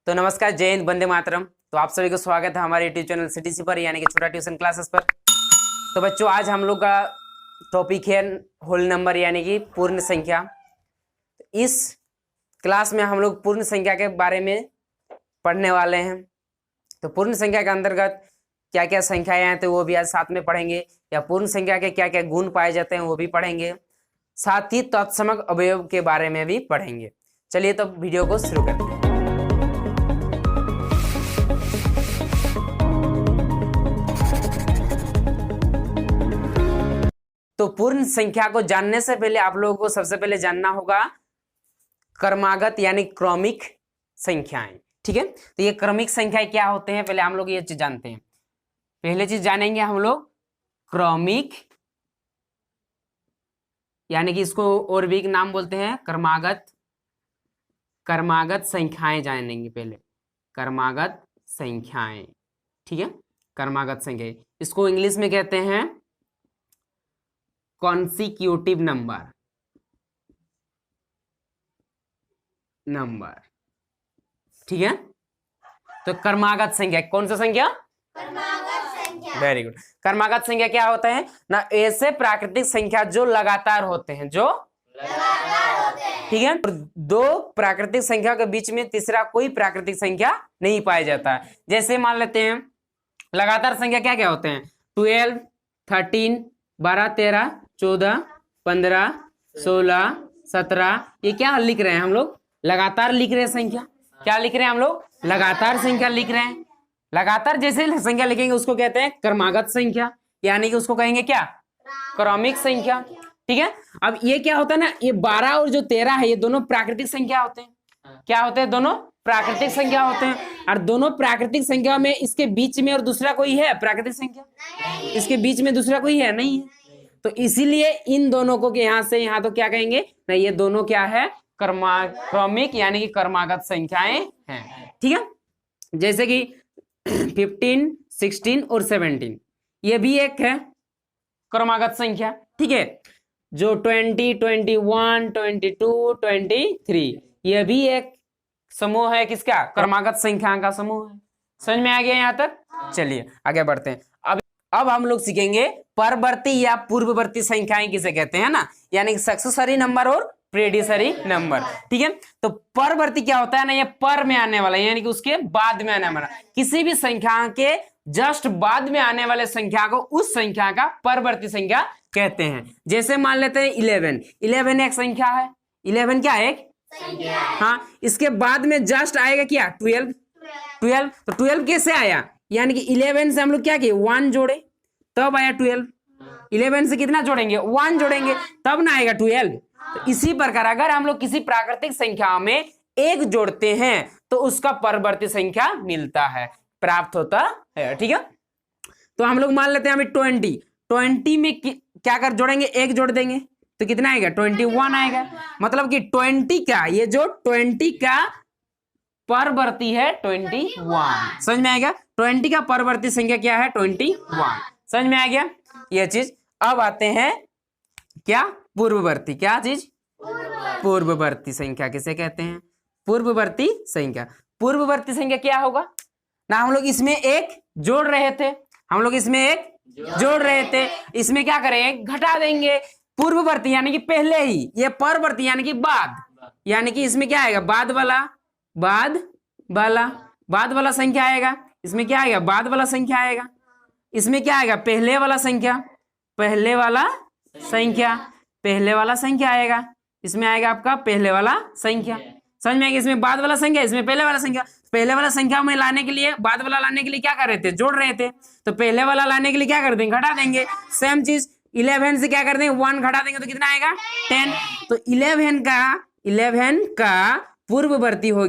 तो नमस्कार, जय हिंद, वंदे मातरम। तो आप सभी को स्वागत है हमारे यूट्यूब चैनल सीटीसी पर, यानी कि छोटा ट्यूशन क्लासेस पर। तो बच्चों, आज हम लोग का टॉपिक है होल नंबर यानी कि पूर्ण संख्या। इस क्लास में हम लोग पूर्ण संख्या के बारे में पढ़ने वाले हैं। तो पूर्ण संख्या के अंतर्गत क्या क्या संख्याएं हैं तो वो भी आज साथ में पढ़ेंगे, या पूर्ण संख्या के क्या क्या गुण पाए जाते हैं वो भी पढ़ेंगे, साथ ही तत्समक अवयव के बारे में भी पढ़ेंगे। चलिए तो वीडियो को शुरू करते हैं। तो पूर्ण संख्या को जानने से पहले आप लोगों को सबसे पहले जानना होगा क्रमागत यानी क्रमिक संख्याएं। ठीक है, तो ये क्रमिक संख्याएं क्या होते हैं, पहले हम लोग ये चीज जानते हैं। पहले चीज जानेंगे हम लोग क्रमिक, यानी कि इसको और भी एक नाम बोलते हैं क्रमागत। क्रमागत संख्याएं जानेंगे पहले, क्रमागत संख्याएं। ठीक है, क्रमागत संख्याएं, इसको इंग्लिश में कहते हैं कॉन्सिक्यूटिव नंबर। ठीक है, तो क्रमागत संख्या कौन सा संख्या? Very good. क्रमागत संख्या क्या होता है ना? ऐसे प्राकृतिक संख्या जो लगातार होते हैं, जो ठीक है, और दो प्राकृतिक संख्या के बीच में तीसरा कोई प्राकृतिक संख्या नहीं पाया जाता। जैसे मान लेते हैं लगातार संख्या क्या क्या होते हैं? 12, 13, 12, 13, 14, 15, 16, 17। ये क्या लिख रहे हैं हम लोग? लगातार लिख रहे हैं संख्या। क्या लिख रहे हैं हम लोग? लगातार संख्या लिख रहे हैं। लगातार जैसे संख्या लिखेंगे उसको कहते हैं क्रमागत संख्या, यानी कि उसको कहेंगे क्या? क्रमिक संख्या। ठीक है, अब ये क्या होता है ना, ये 12 और जो 13 है ये दोनों प्राकृतिक संख्या होते हैं। क्या होते हैं? दोनों प्राकृतिक संख्या होते हैं। और दोनों प्राकृतिक संख्या में इसके बीच में और दूसरा कोई है प्राकृतिक संख्या? इसके बीच में दूसरा कोई है नहीं है। तो इसीलिए इन दोनों को यहाँ से यहाँ तो क्या कहेंगे ना, ये दोनों क्या है? क्रमिक यानी कि क्रमागत संख्याएं हैं। ठीक है, जैसे कि 15, 16 और 17 ये भी एक है क्रमागत संख्या। ठीक है, जो 20, 21, 22, 23 ये भी एक समूह है किसका? क्रमागत संख्या का समूह है। समझ में आ गया यहाँ तक? चलिए आगे बढ़ते हैं। अब हम लोग सीखेंगे परवर्ती या पूर्ववर्ती संख्याएं किसे कहते हैं ना, यानी कि सक्सेसरी नंबर और प्रेडिसरी नंबर। ठीक है, तो परवर्ती क्या होता है ना, ये पर में आने वाला यानी कि उसके बाद में आने वाला, किसी भी संख्या के जस्ट बाद में आने वाले संख्या को उस संख्या का परवर्ती संख्या कहते हैं। जैसे मान लेते हैं 11 एक संख्या है। 11 क्या है? एक संख्या। हाँ, इसके बाद में जस्ट आएगा क्या? 12। तो 12 कैसे आया? यानी कि 11 से हम लोग क्या किए? 1 जोड़े तब आया 12। 11 से कितना जोड़ेंगे? 1 जोड़ेंगे तब ना आएगा 12। तो इसी प्रकार अगर हम लोग किसी प्राकृतिक संख्या में एक जोड़ते हैं तो उसका परवर्ती संख्या मिलता है, प्राप्त होता है। ठीक है, तो हम लोग मान लेते हैं अभी 20 में क्या कर जोड़ेंगे? एक जोड़ देंगे तो कितना आएगा? 21 आएगा। मतलब कि 20 का, ये जो 20 का परवर्ती है 21। समझ में आ गया? 20 का परवर्ती संख्या क्या है? 21। समझ में आ गया ये चीज। अब आते हैं क्या? पूर्ववर्ती। क्या चीज? पूर्ववर्ती संख्या किसे कहते हैं? पूर्ववर्ती संख्या। पूर्ववर्ती संख्या क्या होगा ना, हम लोग इसमें एक जोड़ रहे थे, इसमें क्या करेंगे? घटा देंगे। पूर्ववर्ती यानी कि पहले ही, ये परवर्ती यानी कि बाद, यानी कि इसमें क्या आएगा? बाद वाला संख्या आएगा। इसमें क्या आएगा? बाद वाला संख्या आएगा। इसमें क्या आएगा? पहले वाला संख्या आएगा। इसमें आएगा आपका पहले वाला संख्या। समझ में आएगा? इसमें बाद वाला संख्या, इसमें पहले वाला संख्या। पहले वाला संख्या में लाने के लिए, बाद वाला लाने के लिए क्या कर रहे थे? जोड़ रहे थे। तो पहले वाला लाने के लिए क्या कर देंगे? घटा देंगे। सेम चीज 11 से क्या कर देंगे? 1 घटा देंगे तो कितना आएगा? 10। तो 11 का पूर्ववर्ती हो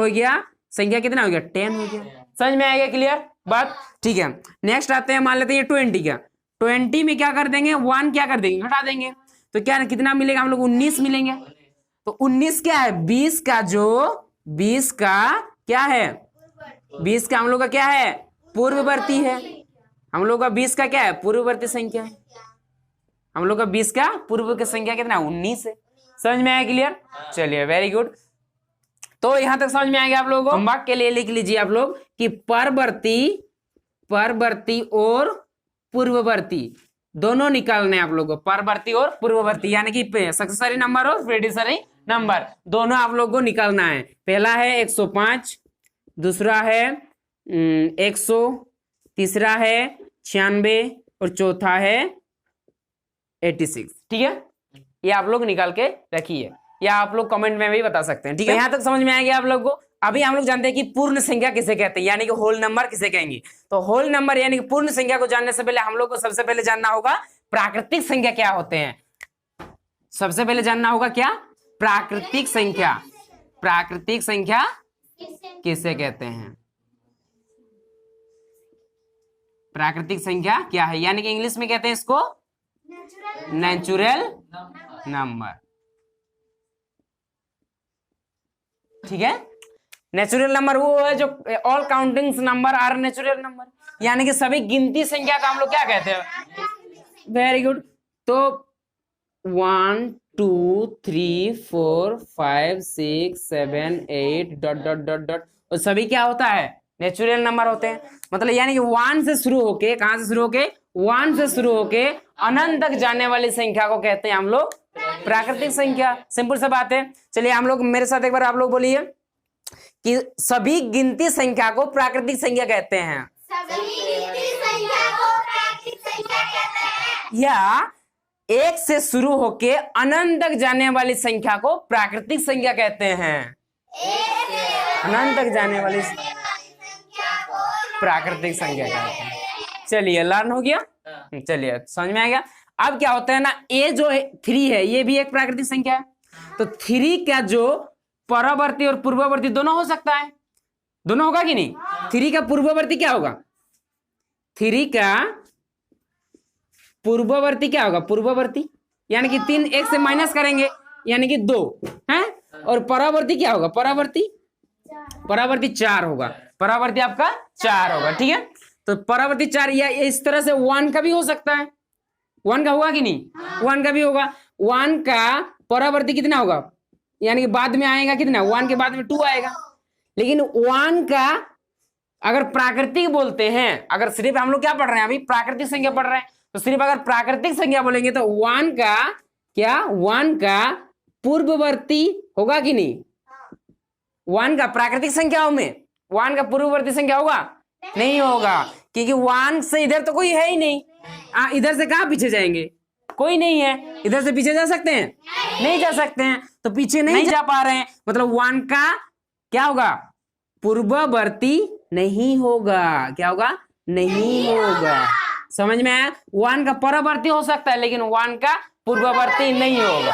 गया संख्या कितना हो गया? 10 हो गया। समझ में आएगा? क्लियर बात? ठीक है, नेक्स्ट आते हैं, मान लेते हैं 20 का। 20 में क्या कर देंगे? 1 क्या कर देंगे? घटा देंगे। तो क्या कितना मिलेगा हम लोग? 19 मिलेंगे। तो 19 क्या है? 20 का क्या है? 20 का हम लोग का क्या है? पूर्ववर्ती है। हम लोग का 20 का क्या है? पूर्ववर्ती संख्या है। हम लोग का 20 का पूर्व की संख्या कितना? 19 है। समझ में आया? क्लियर? चलिए, वेरी गुड। तो यहां तक समझ में आएगा आप लोगों को। होमवर्क के लिए लिख लीजिए आप लोग कि परवर्ती और पूर्ववर्ती दोनों निकालने हैं आप लोगों को। परवर्ती और पूर्ववर्ती यानी कि सक्सेसरी नंबर और प्रेडिसरी नंबर दोनों आप लोगों को निकालना है। पहला है 105, दूसरा है 100, तीसरा है 96 और चौथा है 86। ठीक है, ये आप लोग निकाल के रखिए या आप लोग कमेंट में भी बता सकते हैं। ठीक है, यहाँ तक समझ में आएगा आप लोग को। अभी हम लोग जानते हैं कि पूर्ण संख्या किसे कहते हैं, यानी कि होल नंबर किसे कहेंगे। तो होल नंबर यानी कि पूर्ण संख्या को जानने से पहले हम लोग को सबसे पहले जानना होगा प्राकृतिक संख्या क्या होते हैं। सबसे पहले जानना होगा क्या, प्राकृतिक संख्या। प्राकृतिक संख्या किसे कहते हैं, प्राकृतिक संख्या क्या है, यानी कि इंग्लिश में कहते हैं इसको नेचुरल नंबर। ठीक है, नेचुरल नंबर वो है जो all countings number are natural number, यानी कि सभी गिनती संख्या का हम लोग क्या कहते हैं। Very good. तो 1 2 3 4 5 6 7 8 डॉट डॉट डॉट डॉट और सभी क्या होता है, नेचुरल नंबर होते हैं। मतलब यानी कि 1 से शुरू होके, कहां से शुरू होके, 1 से शुरू होके अनंत तक जाने वाली संख्या को कहते हैं हम लोग प्राकृतिक संख्या। सिंपल सा बात है। चलिए हम लोग मेरे साथ एक बार आप लोग बोलिए कि सभी गिनती संख्या को प्राकृतिक संख्या कहते हैं। सभी गिनती संख्या को प्राकृतिक संख्या कहते हैं। या 1 से शुरू होके अनंत तक जाने वाली संख्या को प्राकृतिक संख्या कहते हैं। अनंत तक जाने वाली प्राकृतिक संख्या कहते हैं। चलिए लर्न हो गया, चलिए समझ में आ गया। अब क्या होता है ना, ये जो 3 है ये भी एक प्राकृतिक संख्या है। तो 3 का जो परावर्ती और पूर्ववर्ती दोनों हो सकता है, दोनों होगा कि नहीं। 3 का पूर्ववर्ती क्या होगा, 3 का पूर्ववर्ती क्या होगा, पूर्ववर्ती यानी कि 3 1 से माइनस करेंगे यानी कि 2 है। और परावर्ती क्या होगा, परावर्ती 4 होगा। परावर्ती आपका 4 होगा। ठीक है, तो परावर्ती 4 या इस तरह से 1 का भी हो सकता है। 1 का होगा कि नहीं, 1 का भी होगा। 1 का परावर्ती कितना होगा, यानी कि बाद में आएगा कितना, 1 के बाद में 2 आएगा। लेकिन 1 का अगर प्राकृतिक बोलते हैं, अगर सिर्फ हम लोग क्या पढ़ रहे हैं अभी, प्राकृतिक संख्या पढ़ रहे हैं, तो सिर्फ अगर प्राकृतिक संख्या बोलेंगे तो 1 का क्या, 1 का पूर्ववर्ती होगा कि नहीं। 1 का प्राकृतिक संख्याओं में 1 का पूर्ववर्ती संख्या होगा, नहीं होगा, क्योंकि 1 से इधर तो कोई है ही नहीं। इधर से कहां पीछे जाएंगे, कोई नहीं है। इधर से पीछे जा सकते हैं, नहीं जा सकते हैं, तो पीछे नहीं जा पा रहे हैं। मतलब 1 का क्या होगा, पूर्ववर्ती नहीं होगा। क्या होगा, नहीं होगा। समझ में आया। 1 का परावर्ती हो सकता है लेकिन 1 का पूर्ववर्ती नहीं होगा।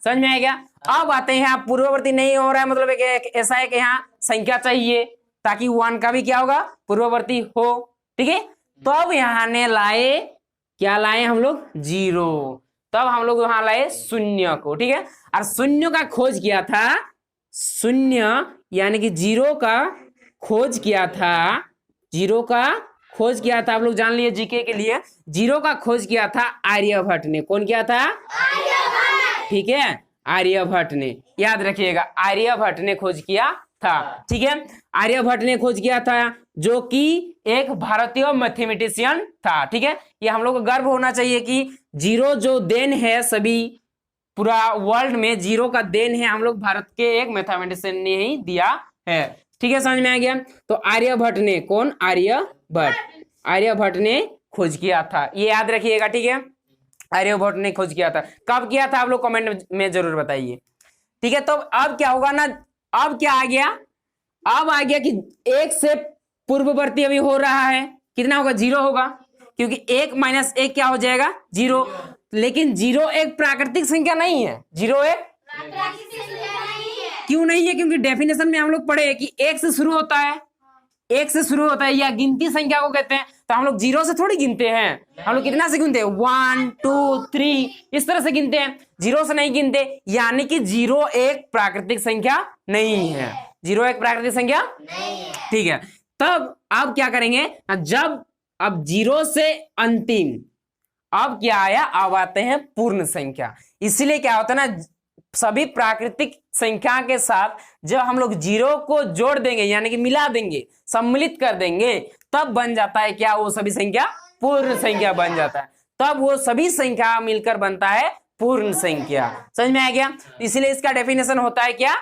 समझ में आया क्या। अब आते हैं, आप पूर्ववर्ती नहीं हो रहा है मतलब एक ऐसा है कि यहाँ संख्या चाहिए ताकि 1 का भी क्या होगा, पूर्ववर्ती हो। ठीक है, तो अब यहाँ ने लाए, क्या लाए हम लोग, 0। तब हम लोग वहां लाए 0 को। ठीक है, और 0 का खोज किया था, 0 यानी कि 0 का खोज किया था, 0 का खोज किया था। आप लोग जान लिए जीके के लिए, 0 का खोज किया था आर्यभट्ट ने। कौन किया था, आर्यभट्ट। ठीक है, आर्यभट्ट ने, याद रखिएगा, आर्यभट्ट ने खोज किया था। ठीक है, आर्यभट्ट ने खोज किया था, जो कि एक भारतीय मैथमेटिशियन था। ठीक है, ये हम लोग को गर्व होना चाहिए कि 0 जो देन है सभी पूरा वर्ल्ड में, 0 का देन है हम लोग भारत के एक मैथमेटिशियन ने ही दिया है। ठीक है, समझ में आ गया। तो आर्यभट्ट ने, कौन, आर्यभट्ट, आर्यभट्ट ने खोज किया था, ये याद रखिएगा। ठीक है, आर्यभट्ट ने खोज किया था। कब किया था आप लोग कमेंट में जरूर बताइए। ठीक है, तो अब क्या होगा ना, अब क्या आ गया, अब आ गया कि 1 से पूर्ववर्ती अभी हो रहा है, कितना होगा, 0 होगा, क्योंकि 1 - 1 क्या हो जाएगा, 0। लेकिन 0 एक प्राकृतिक संख्या नहीं है। 0 एक प्राकृतिक संख्या नहीं है। क्यों नहीं है, क्योंकि डेफिनेशन में हम लोग पढ़े कि 1 से शुरू होता है, 1 से शुरू होता है, या गिनती संख्या को कहते हैं। तो हम लोग 0 से थोड़ी गिनते हैं, हम लोग कितना से गिनते हैं, 1 2 3 इस तरह से गिनते हैं, 0 से नहीं गिनते। यानी कि 0 एक प्राकृतिक संख्या नहीं है, 0 एक प्राकृतिक संख्या नहीं है। ठीक है, तब अब क्या करेंगे, जब अब 0 से अंतिम, अब क्या आया, अब आते हैं पूर्ण संख्या। इसलिए क्या होता है ना, सभी प्राकृतिक संख्या के साथ जब हम लोग जीरो को जोड़ देंगे यानी कि मिला देंगे, सम्मिलित कर देंगे, तब बन जाता है क्या, वो सभी संख्या पूर्ण संख्या बन जाता है। तब वो सभी संख्या मिलकर बनता है पूर्ण संख्या। समझ में आ गया? इसलिए इसका डेफिनेशन होता है क्या,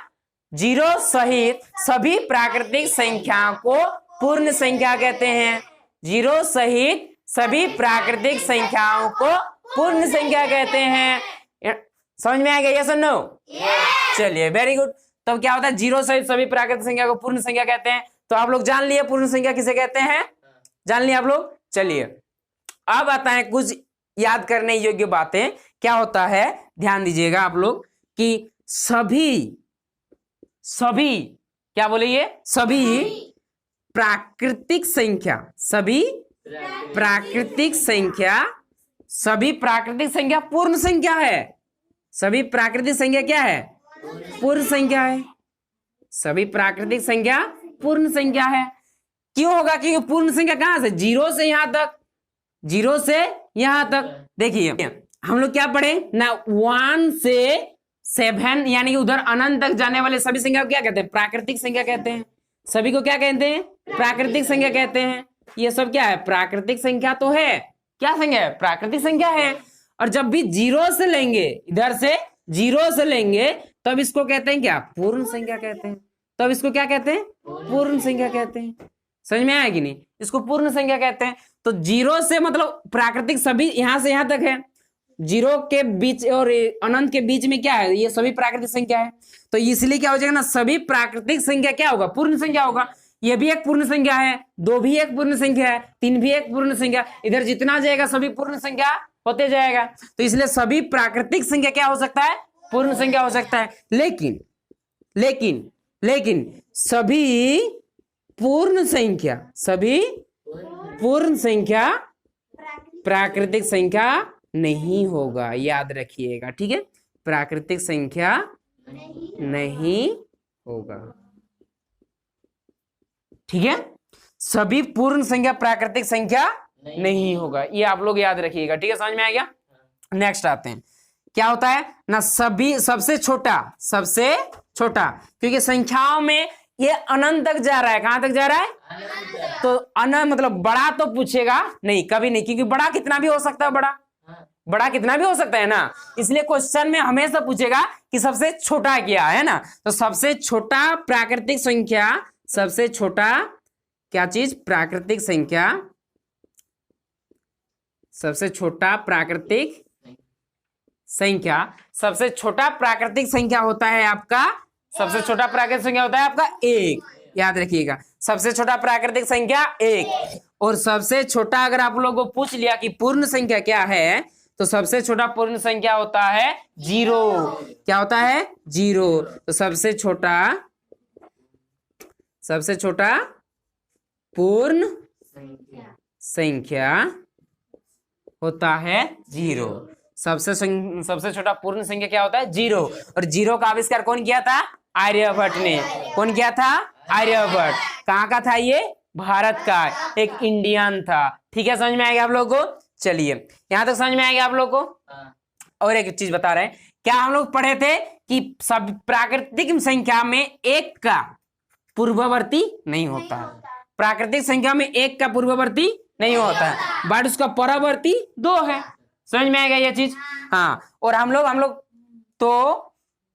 जीरो सहित सभी प्राकृतिक संख्या को पूर्ण संख्या कहते हैं। जीरो सहित सभी प्राकृतिक संख्याओं को पूर्ण संख्या कहते हैं। समझ में आ गया? यस और नो? चलिए, वेरी गुड। तब क्या होता है, जीरो सहित सभी प्राकृतिक संख्या को पूर्ण संख्या कहते हैं। तो आप लोग जान लिए पूर्ण संख्या किसे कहते हैं, जान लिए आप लोग। चलिए, अब आता है कुछ याद करने योग्य बातें। क्या होता है, ध्यान दीजिएगा आप लोग कि सभी क्या बोले, ये सभी प्राकृतिक संख्या, सभी प्राकृतिक संख्या पूर्ण संख्या है। सभी प्राकृतिक संख्या क्या है, पूर्ण संख्या है। सभी प्राकृतिक संख्या पूर्ण संख्या है। क्यों होगा, क्योंकि पूर्ण संख्या कहां से, जीरो से यहां तक, जीरो से यहां तक। देखिए हम लोग क्या पढ़े ना, 1 से 7 यानी कि उधर अनंत तक जाने वाले सभी संख्या को क्या कहते हैं, प्राकृतिक संख्या कहते हैं। सभी को क्या कहते हैं, प्राकृतिक संख्या कहते हैं। ये सब क्या है, प्राकृतिक संख्या तो है। क्या संख्या है, प्राकृतिक संख्या है। और जब भी जीरो से लेंगे, इधर से जीरो से लेंगे, तब इसको कहते हैं क्या, पूर्ण संख्या कहते हैं। तब इसको क्या कहते हैं, पूर्ण संख्या कहते हैं। समझ में आया कि नहीं, इसको पूर्ण संख्या कहते हैं। तो जीरो से मतलब प्राकृतिक सभी यहां से यहां तक है, जीरो के बीच और अनंत के बीच में क्या है, ये सभी प्राकृतिक संख्या है। तो इसलिए क्या हो जाएगा ना, सभी प्राकृतिक संख्या क्या होगा, पूर्ण संख्या होगा। ये भी एक पूर्ण संख्या है, 2 भी एक पूर्ण संख्या है, 3 भी एक पूर्ण संख्या, इधर जितना जाएगा सभी पूर्ण संख्या होते जाएगा। तो इसलिए सभी प्राकृतिक संख्या क्या हो सकता है, पूर्ण संख्या हो सकता है। लेकिन लेकिन लेकिन सभी पूर्ण संख्या प्राकृतिक संख्या नहीं होगा, याद रखिएगा, ठीक है। प्राकृतिक संख्या नहीं होगा, ठीक है। सभी पूर्ण संख्या प्राकृतिक संख्या नहीं होगा, ये आप लोग याद रखिएगा, ठीक है। समझ में आ गया? नेक्स्ट आते हैं, क्या होता है ना, सभी सबसे छोटा, क्योंकि संख्याओं में ये अनंत तक जा रहा है। कहां तक जा रहा है, तो अनंत मतलब बड़ा तो पूछेगा नहीं, कभी नहीं, क्योंकि बड़ा कितना भी हो सकता है, बड़ा कितना भी हो सकता है ना। इसलिए क्वेश्चन में हमेशा पूछेगा कि सबसे छोटा क्या है ना। तो सबसे छोटा प्राकृतिक संख्या, सबसे छोटा क्या चीज, प्राकृतिक संख्या, सबसे छोटा प्राकृतिक संख्या होता है आपका, सबसे छोटा प्राकृतिक संख्या होता है आपका 1, याद रखिएगा। सबसे छोटा प्राकृतिक संख्या 1। और सबसे छोटा अगर आप लोगों को पूछ लिया कि पूर्ण संख्या क्या है, तो सबसे छोटा पूर्ण संख्या होता है 0। क्या होता है, 0। तो सबसे छोटा पूर्ण संख्या होता है 0। सबसे छोटा पूर्ण संख्या क्या होता है, 0। और 0 का आविष्कार कौन किया था, आर्यभट्ट ने। कौन किया था, आर्यभट्ट। कहाँ का था ये, भारत का, एक इंडियन था, ठीक है। समझ में आएगा आप लोगों को? चलिए, यहां तक समझ में आएगा आप लोगों को? और एक चीज बता रहे हैं, क्या हम लोग पढ़े थे कि सब प्राकृतिक संख्या में 1 का पूर्ववर्ती नहीं होता है। प्राकृतिक संख्या में 1 का पूर्ववर्ती नहीं होता है, बट उसका परावर्ती 2 है। समझ में आएगा ये चीज? हाँ। और हम लोग तो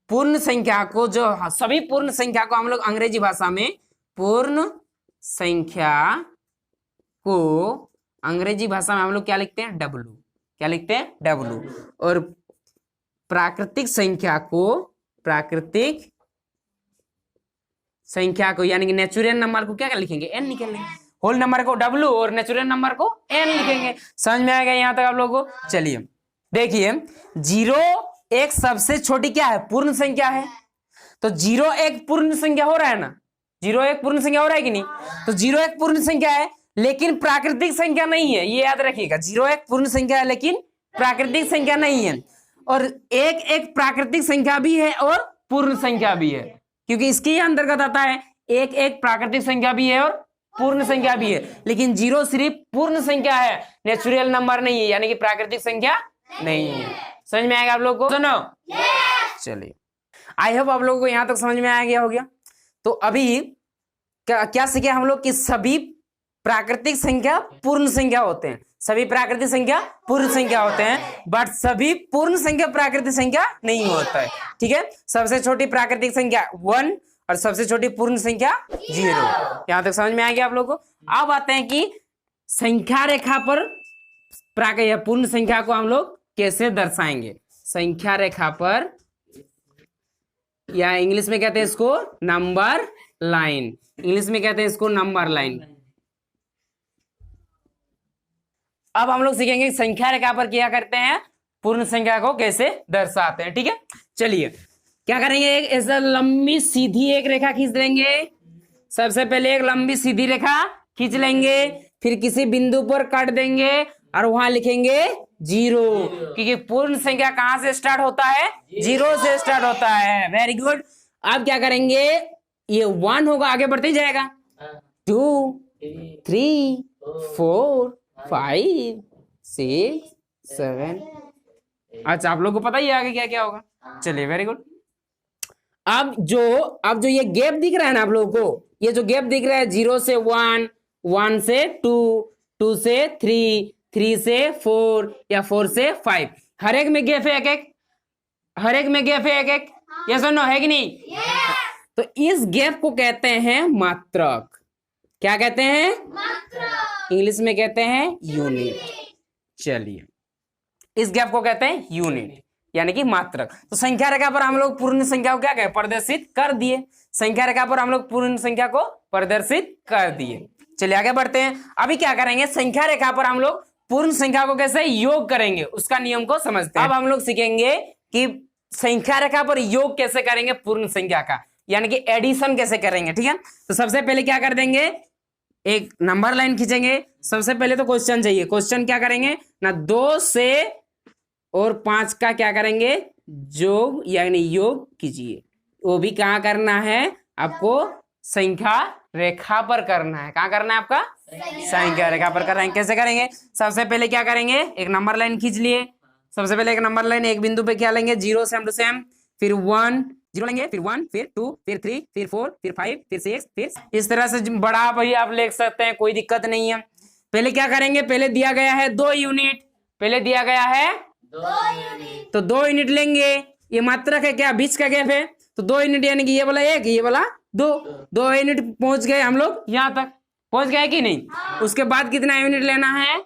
पूर्ण संख्या को, जो सभी पूर्ण संख्या को हम लोग अंग्रेजी भाषा में पूर्ण संख्या को अंग्रेजी भाषा में हम लोग क्या लिखते हैं, W। क्या लिखते हैं, W। और प्राकृतिक संख्या को यानी कि नेचुरल नंबर को क्या लिखेंगे, N निकालेंगे। होल नंबर को W और नेचुरल नंबर को N लिखेंगे। समझ में आएगा यहां तक आप लोगों को? चलिए देखिए, 0 एक सबसे छोटी क्या है, पूर्ण संख्या है। तो 0 एक पूर्ण संख्या हो रहा है ना, 0 एक पूर्ण संख्या हो रहा है कि नहीं। तो 0 एक पूर्ण संख्या है लेकिन प्राकृतिक संख्या नहीं है, ये याद रखिएगा। 0 एक पूर्ण संख्या है लेकिन प्राकृतिक संख्या नहीं है। और 1 एक प्राकृतिक संख्या भी है और पूर्ण संख्या भी है, क्योंकि इसके अंतर्गत आता है 1 एक प्राकृतिक संख्या भी है और पूर्ण संख्या भी है। लेकिन 0 सिर्फ पूर्ण संख्या है, नेचुरल नंबर नहीं है, यानी कि प्राकृतिक संख्या नहीं है। समझ में आएगा आप लोग को? सुनो, चलिए आई होप आप लोगों को यहां तक समझ में आ गया हो गया। तो अभी क्या सीखे हम लोग कि सभी प्राकृतिक संख्या पूर्ण संख्या होते हैं, सभी प्राकृतिक संख्या पूर्ण संख्या होते हैं, बट सभी पूर्ण संख्या प्राकृतिक संख्या नहीं होता है। ठीक है, सबसे छोटी प्राकृतिक संख्या 1 और सबसे छोटी पूर्ण संख्या 0। यहां तक समझ में आ गया आप लोगों को। अब आते हैं कि संख्या रेखा पर पूर्ण संख्या को हम लोग कैसे दर्शाएंगे। संख्या रेखा पर, या इंग्लिश में कहते हैं इसको नंबर लाइन, इंग्लिश में कहते हैं इसको नंबर लाइन। अब हम लोग सीखेंगे संख्या रेखा पर क्या करते हैं, पूर्ण संख्या को कैसे दर्शाते हैं। ठीक है, चलिए क्या करेंगे, एक ऐसा लंबी सीधी एक रेखा खींच देंगे। सबसे पहले एक लंबी सीधी रेखा खींच लेंगे, फिर किसी बिंदु पर काट देंगे और वहां लिखेंगे 0, क्योंकि पूर्ण संख्या कहां से स्टार्ट होता है, 0 से स्टार्ट होता है। Very good. अब क्या करेंगे, ये 1 होगा, आगे बढ़ते ही जाएगा, 2 3 4 5 6 7। अच्छा, आप लोग को पता ही है आगे क्या क्या होगा। चलिए, वेरी गुड। अब जो ये गैप दिख रहा है ना आप लोगों को, ये जो गैप दिख रहा है 0 से 1, 1 से 2, 2 से 3, 3 से 4 या 4 से 5, हर एक में गैप है एक एक, हर एक में गैप है एक एक, यस और नो, है कि नहीं? तो इस गैप को कहते हैं मात्रक। क्या कहते हैं? इंग्लिश में कहते हैं यूनिट। चलिए, इस गैप को कहते हैं यूनिट, यानी कि मात्रक। तो संख्या रेखा पर हम लोग पूर्ण संख्या को क्या कहें, प्रदर्शित कर दिए। संख्या रेखा पर हम लोग पूर्ण संख्या को प्रदर्शित कर दिए। चलिए आगे बढ़ते हैं। अभी क्या करेंगे, संख्या रेखा पर हम लोग पूर्ण संख्या को कैसे योग करेंगे, उसका नियम को समझते हैं। अब हम लोग सीखेंगे कि संख्या रेखा पर योग कैसे करेंगे पूर्ण संख्या का, यानी कि एडिशन कैसे करेंगे। ठीक है, तो सबसे पहले क्या कर देंगे, एक नंबर लाइन खींचेंगे। सबसे पहले तो क्वेश्चन चाहिए, क्वेश्चन क्या करेंगे ना, 2 से और 5 का क्या करेंगे, जोग यानी योग कीजिए। वो भी कहाँ करना है आपको, संख्या रेखा पर करना है। कहाँ करना है आपका, संख्या रेखा पर करना है। कैसे करेंगे, सबसे पहले क्या करेंगे, एक नंबर लाइन खींच लिए। सबसे पहले एक नंबर लाइन, एक बिंदु पे क्या लेंगे, 0 सेम टू सेम, फिर 1 0 लेंगे, फिर 1 फिर 2 फिर 3 फिर 4 फिर 5 फिर 6 फिर, इस तरह से बड़ा भाई आप लिख सकते हैं, कोई दिक्कत नहीं है। पहले क्या करेंगे, पहले दिया गया है 2 यूनिट, पहले दिया गया है 2 यूनिट, तो 2 यूनिट लेंगे। ये मात्रक है क्या, बीच का गैप है, तो 2 यूनिट यानी कि ये वाला 1, ये वाला 2 यूनिट पहुंच गए हम लोग, यहाँ तक पहुंच गए कि नहीं। उसके बाद कितना यूनिट लेना है,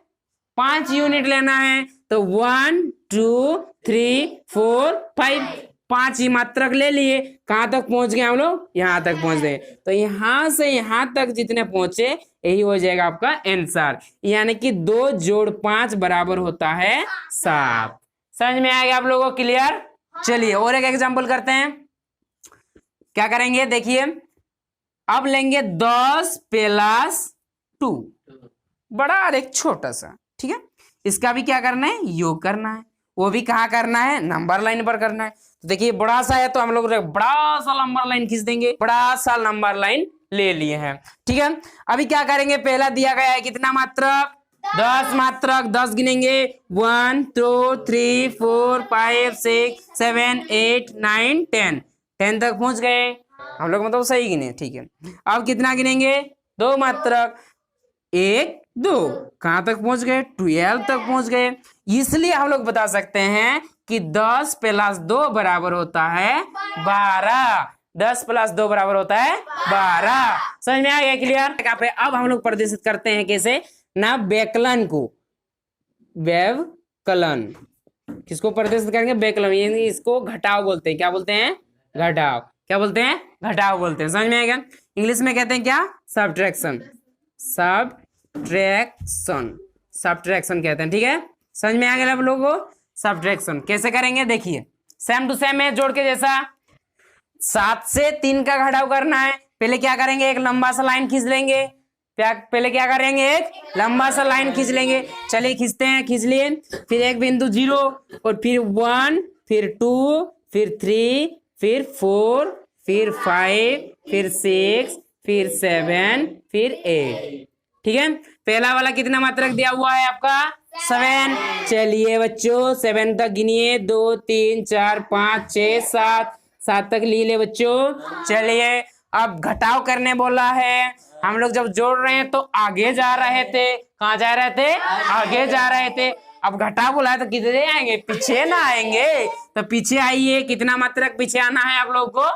5 यूनिट लेना है। तो 1 2 3 4 5, 5 ही मात्रक ले लिए। कहां तक पहुंच गए हम लोग, यहां तक पहुंच गए। तो यहां से यहां तक जितने पहुंचे यही हो जाएगा आपका आंसर, यानी कि 2 जोड़ 5 बराबर होता है 7। समझ में आ गया आप लोगों को, क्लियर। चलिए और एक एग्जांपल करते हैं। क्या करेंगे, देखिए अब लेंगे 10 प्लस 2, बड़ा और एक छोटा सा। ठीक है, इसका भी क्या करना है, योग करना है। वो भी कहाँ करना है, नंबर लाइन पर करना है। तो देखिए बड़ा सा है तो हम लोग बड़ा सा नंबर लाइन खींच देंगे, बड़ा सा नंबर लाइन ले लिए हैं। ठीक है, अभी क्या करेंगे, पहला दिया गया है कितना मात्रक, 10 मात्रक, 10 गिनेंगे, 1 2 3 4 5 6 7 8 9 10 तक पहुंच गए हम लोग, मतलब सही गिने। ठीक है, अब कितना गिनेंगे, 2 मात्रक, 1 2, कहां तक पहुंच गए, 12 तक पहुंच गए। इसलिए हम लोग बता सकते हैं कि 10 प्लस 2 बराबर होता है 12। 10 प्लस 2 बराबर होता है 12। समझ में आ गया, क्लियर। अब हम लोग प्रदर्शित करते हैं कैसे ना, व्यवकलन को, व्यवकलन किसको प्रदर्शित करेंगे, व्यवकलन, यानी इसको घटाव बोलते हैं। क्या बोलते हैं, घटाव। क्या बोलते हैं, घटाव बोलते हैं। समझ में आएगा, इंग्लिश में कहते हैं क्या, सब्ट्रैक्शन, सब्ट्रैक्शन कहते हैं। ठीक है, समझ में आ गया आप लोगों को, सब्ट्रैक्शन कैसे करेंगे, देखिए सेम टू सेम है, जोड़ के जैसा। 7 से 3 का घटाव करना है। पहले क्या करेंगे, एक लंबा सा लाइन खींच लेंगे। पहले क्या करेंगे, एक लंबा सा लाइन खींच लेंगे। चलिए खींचते हैं, खींच लिए। फिर एक बिंदु 0 और फिर 1 फिर 2 फिर 3 फिर 4 फिर 5 फिर 6 फिर 7 फिर 8। ठीक है, पहला वाला कितना मात्रक दिया हुआ है आपका, 7। चलिए बच्चों 7 तक गिनिए, 2 3 4 5 6 7 7 तक ली ले बच्चों। चलिए अब घटाव करने बोला है। हम लोग जब जोड़ रहे हैं तो आगे जा रहे थे, कहाँ जा रहे थे, आगे जा रहे थे। अब घटाव बोला है तो किधर आएंगे, पीछे ना आएंगे। तो पीछे आइए, कितना मात्रक पीछे आना है आप लोगों को,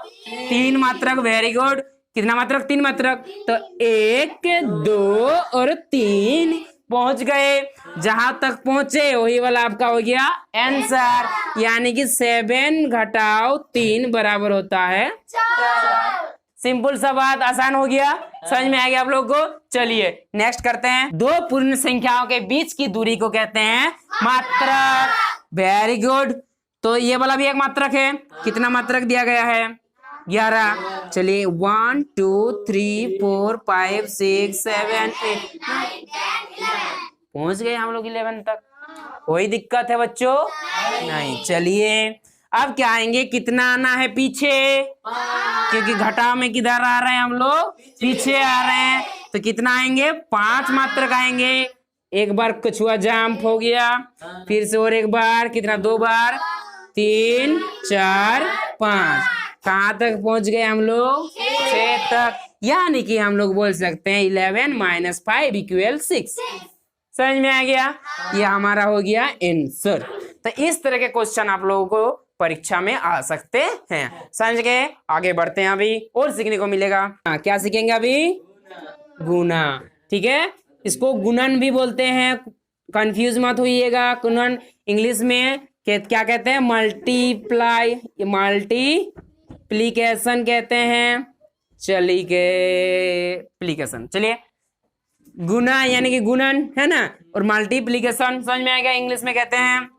3 मात्रक। वेरी गुड, कितना मात्रक, 3 मात्रक। तो 1 2 और 3 पहुंच गए। जहां तक पहुंचे वही वाला आपका हो गया आंसर, यानी कि 7 घटाव 3 बराबर होता है 4। सिंपल सा बात, आसान हो गया, समझ में आ गया आप लोगों को। चलिए नेक्स्ट करते हैं। 2 पूर्ण संख्याओं के बीच की दूरी को कहते हैं मात्रक। वेरी गुड, तो ये वाला भी एक मात्रक है। कितना मात्रक दिया गया है, 11। चलिए 1 2 3 4 5 6 7 8 पहुंच गए हम लोग 11 तक। कोई दिक्कत है बच्चों, नहीं। चलिए अब क्या आएंगे, कितना आना है पीछे, क्योंकि घटाव में किधर आ रहे हैं हम लोग, पीछे आ रहे हैं। तो कितना आएंगे, 5 मात्रक आएंगे। एक बार कछुआ जंप हो गया, फिर से और एक बार, कितना, 2 बार, 3 4 5। कहाँ तक पहुंच गए हम लोग, 6 तक। यानी कि हम लोग बोल सकते हैं 11 - 5 = 6। समझ में आ गया, ये हमारा हो गया आंसर। तो इस तरह के क्वेश्चन आप लोगों को परीक्षा में आ सकते हैं। समझ गए, आगे बढ़ते हैं। अभी और सीखने को मिलेगा। क्या सीखेंगे अभी, गुना। ठीक है, इसको गुणन भी बोलते हैं, कंफ्यूज मत होइएगा। गुणन इंग्लिश में क्या कहते हैं, मल्टीप्लाई, मल्टीप्लीकेशन कहते हैं। प्लीकेशन। चलिए गुना यानी कि गुणन है ना, और मल्टीप्लीकेशन समझ में आएगा, इंग्लिश में कहते हैं।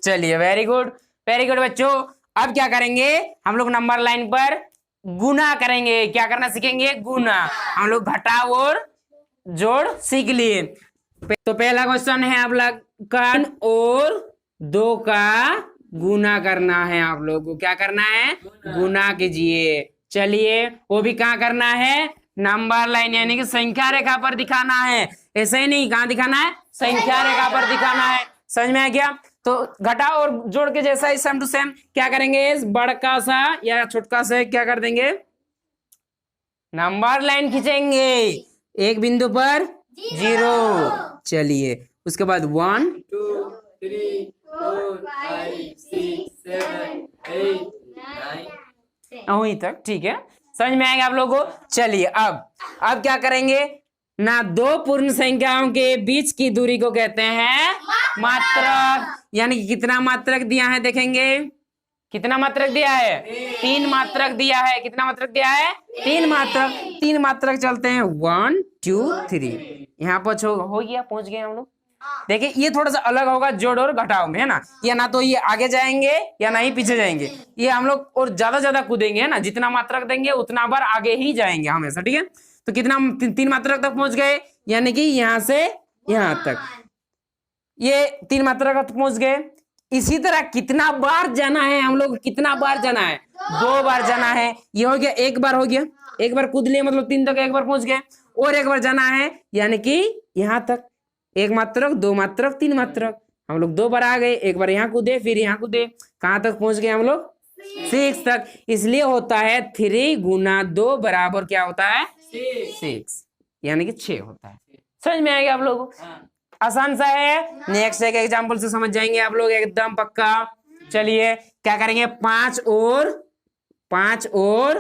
चलिए वेरी गुड, वेरी गुड बच्चों। अब क्या करेंगे हम लोग, नंबर लाइन पर गुना करेंगे। क्या करना सीखेंगे, गुना। हम लोग घटाव और जोड़ सीख लिए। तो पहला क्वेश्चन है आप लोग का, और 2 का गुना करना है। आप लोग को क्या करना है, गुना कीजिए। चलिए वो भी कहाँ करना है, नंबर लाइन यानी कि संख्या रेखा पर दिखाना है। ऐसे ही नहीं, कहाँ दिखाना है, संख्या रेखा पर दिखाना है। समझ में आ गया। तो घटाव और जोड़ के जैसा ही सेम टू सेम क्या करेंगे, बड़का सा या छोटका सा क्या कर देंगे, नंबर लाइन खींचेंगे। एक बिंदु पर 0। चलिए उसके बाद 1 2 3 4 5 6 7 8 9 वहीं तक, ठीक है, समझ में आएगा आप लोगों को। चलिए अब क्या करेंगे ना, 2 पूर्ण संख्याओं के बीच की दूरी को कहते हैं मात्रक। यानी कि कितना मात्रक दिया है, देखेंगे कितना मात्रक दिया है, 3 मात्रक दिया है। कितना मात्रक दिया है, 3 मात्रक। 3 मात्रक चलते हैं, 1 2 3। यहाँ पर हो गया, पहुंच गए हम लोग। देखिए ये थोड़ा सा अलग होगा जोड़ और घटाव में, है ना। या ना तो ये आगे जाएंगे या ना ही पीछे जाएंगे। ये हम लोग और ज्यादा कूदेंगे, है ना। जितना मात्रक देंगे उतना बार आगे ही जाएंगे हमेशा, ठीक है। तो कितना, 3 मात्रक तक पहुंच गए, यानी कि यहाँ से यहाँ तक ये 3 मात्रक तक पहुंच गए। इसी तरह कितना बार जाना है हम लोग, कितना बार जाना है, 2 बार जाना है। ये हो गया, एक बार हो गया, एक बार कूद लिए मतलब 3 तक एक बार पहुंच गए। और एक बार जाना है, यानी कि यहाँ तक। 1 मात्रक, 2 मात्रक, 3 मात्रक, हम लोग 2 बार आ गए। एक बार यहाँ कूदे, फिर यहाँ कूदे, कहाँ तक पहुंच गए हम लोग, 6 तक। इसलिए होता है 3 × 2 बराबर क्या होता है, 6, यानी कि 6 होता है। समझ में आएगा आप लोगों को, आसान सा है। नेक्स्ट एक एग्जांपल से समझ जाएंगे आप लोग एकदम पक्का। चलिए क्या करेंगे, 5 और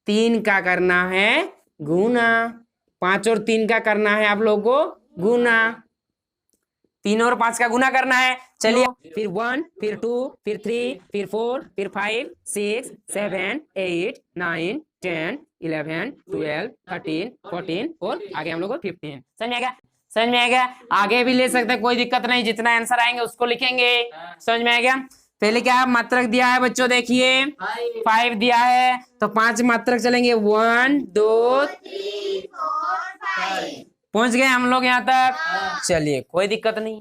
3 का करना है गुना। 5 और 3 का करना है आप लोगों को गुना। 3 और 5 का गुना करना है। चलिए फिर 1, फिर 2, फिर 3, फिर 4, फिर 5 6 7 8 9 10 11 12 13 14 और आगे हम लोग को 15। समझ में आएगा, समझ में आएगा। आगे भी ले सकते हैं, कोई दिक्कत नहीं, जितना आंसर आएंगे उसको लिखेंगे। समझ में आएगा। पहले क्या मात्रक दिया है बच्चों, देखिए 5 दिया है, तो 5 मात्रक चलेंगे, 1 2 3 4 5। पहुंच गए हम लोग यहाँ तक। चलिए कोई दिक्कत नहीं,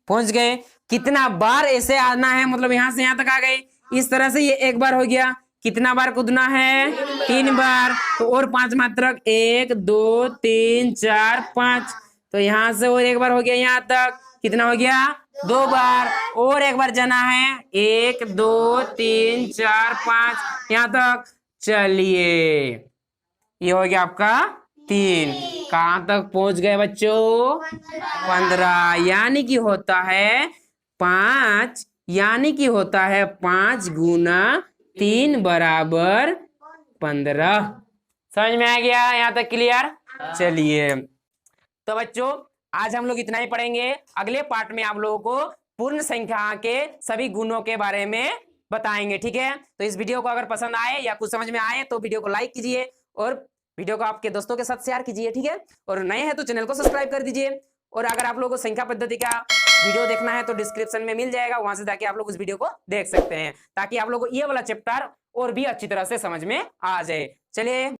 पहुंच गए। कितना बार ऐसे आना है, मतलब यहाँ से यहाँ तक आ गए। इस तरह से ये एक बार हो गया। कितना बार कूदना है, 3 बार। तो और 5 मात्रक, 1 2 3 4 5। तो यहाँ से और एक बार हो गया यहाँ तक। कितना हो गया, 2 बार, और एक बार जाना है 1 2 3 4 5 यहाँ तक। चलिए ये हो गया आपका 3। कहाँ तक पहुंच गए बच्चों? 15, यानी कि होता है 5, यानी कि होता है 5 गुना 3 बराबर 15। समझ में आ गया यहाँ तक? क्लियर? चलिए तो बच्चों आज हम लोग इतना ही पढ़ेंगे। अगले पार्ट में आप लोगों को पूर्ण संख्या के सभी गुणों के बारे में बताएंगे, ठीक है? तो इस वीडियो को अगर पसंद आए या कुछ समझ में आए तो वीडियो को लाइक कीजिए और वीडियो को आपके दोस्तों के साथ शेयर कीजिए, ठीक है? और नए हैं तो चैनल को सब्सक्राइब कर दीजिए। और अगर आप लोगों को संख्या पद्धति का वीडियो देखना है तो डिस्क्रिप्शन में मिल जाएगा, वहां से जाके आप लोग उस वीडियो को देख सकते हैं, ताकि आप लोगों को ये वाला चैप्टर और भी अच्छी तरह से समझ में आ जाए। चलिए